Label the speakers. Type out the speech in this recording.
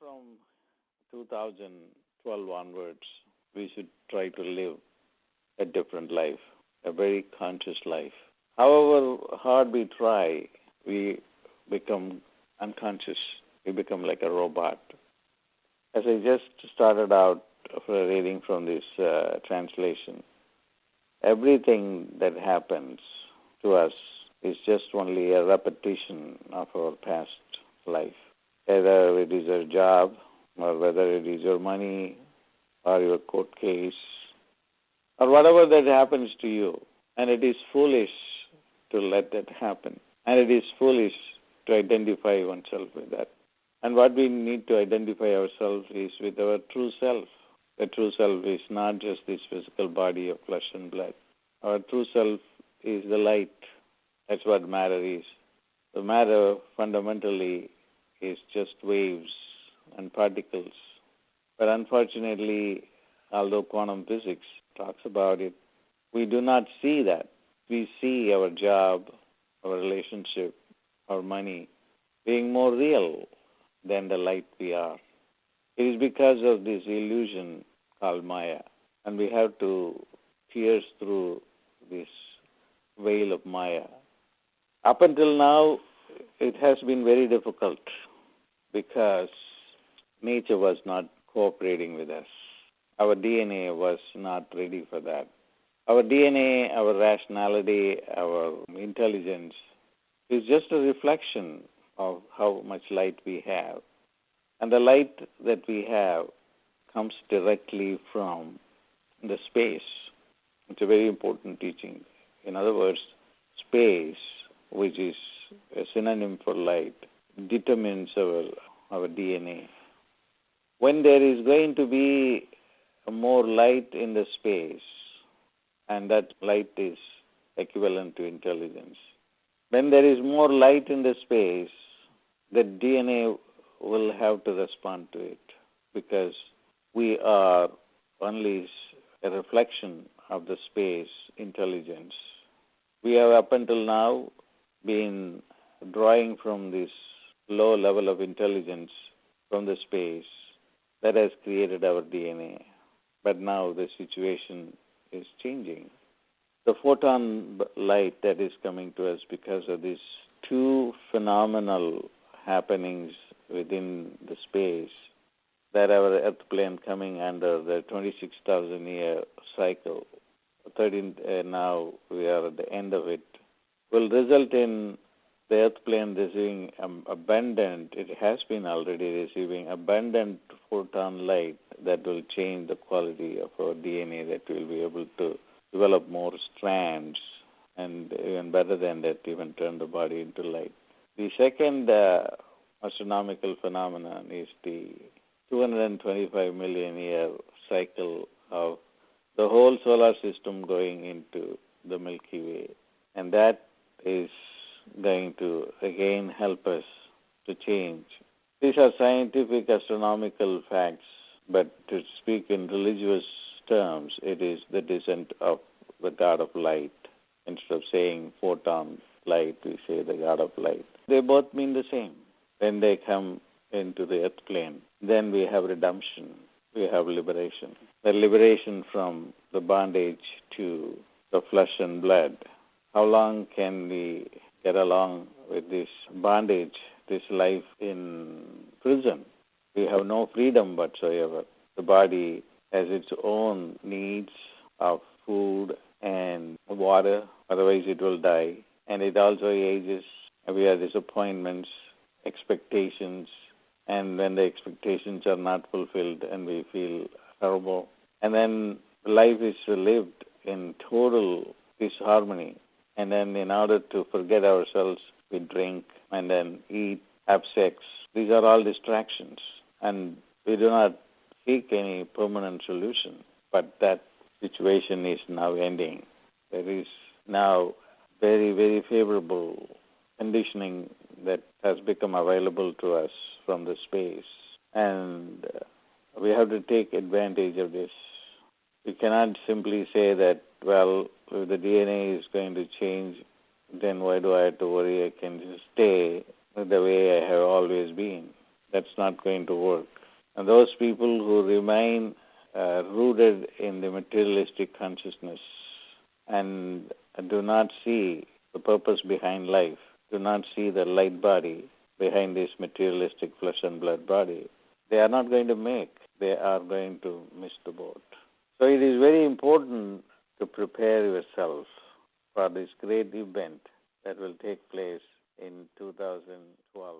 Speaker 1: From 2012 onwards, we should try to live a different life, a very conscious life. However hard we try, we become unconscious. We become like a robot. As I just started out for reading from this translation, everything that happens to us is just only a repetition of our past life. Whether it is your job, or whether it is your money, or your court case, or whatever that happens to you. And it is foolish to let that happen. And it is foolish to identify oneself with that. And what we need to identify ourselves is with our true self. The true self is not just this physical body of flesh and blood. Our true self is the light. That's what matter is. The matter fundamentally is just waves and particles. But unfortunately, although quantum physics talks about it, we do not see that. We see our job, our relationship, our money being more real than the light we are. It is because of this illusion called Maya, and we have to pierce through this veil of Maya. Up until now, it has been very difficult because nature was not cooperating with us. Our DNA was not ready for that. Our DNA, our rationality, our intelligence is just a reflection of how much light we have. And the light that we have comes directly from the space. It's a very important teaching. In other words, space, which is a synonym for light, determines our DNA. When there is going to be more light in the space, and that light is equivalent to intelligence, when there is more light in the space, the DNA will have to respond to it because we are only a reflection of the space intelligence. We have up until now been drawing from this low level of intelligence from the space that has created our DNA. But now the situation is changing. The photon light that is coming to us because of these two phenomenal happenings within the space, that our Earth plane coming under the 26,000-year cycle, now we are at the end of it, will result in the Earth plane receiving abundant, it has been already receiving abundant photon light that will change the quality of our DNA, that will be able to develop more strands, and even better than that, even turn the body into light. The second astronomical phenomenon is the 225 million year cycle of the whole solar system going into the Milky Way. And that is going to again help us to change. These are scientific astronomical facts, but to speak in religious terms, it is the descent of the God of light. Instead of saying photon light, we say the God of light. They both mean the same. When they come into the earth plane, then we have redemption, we have liberation. The liberation from the bondage to the flesh and blood. How long can we get along with this bondage, this life in prison? We have no freedom whatsoever. The body has its own needs of food and water, otherwise it will die. And it also ages. We have disappointments, expectations, and when the expectations are not fulfilled and we feel horrible. And then life is lived in total disharmony. And then in order to forget ourselves, we drink and then eat, have sex. These are all distractions. And we do not seek any permanent solution. But that situation is now ending. There is now very, very favorable conditioning that has become available to us from the space. And we have to take advantage of this. We cannot simply say that, well, if the DNA is going to change, then why do I have to worry? I can just stay the way I have always been. That's not going to work. And those people who remain rooted in the materialistic consciousness and do not see the purpose behind life, do not see the light body behind this materialistic flesh and blood body, they are not going to make. They are going to miss the boat. So it is very important to prepare yourself for this great event that will take place in 2012.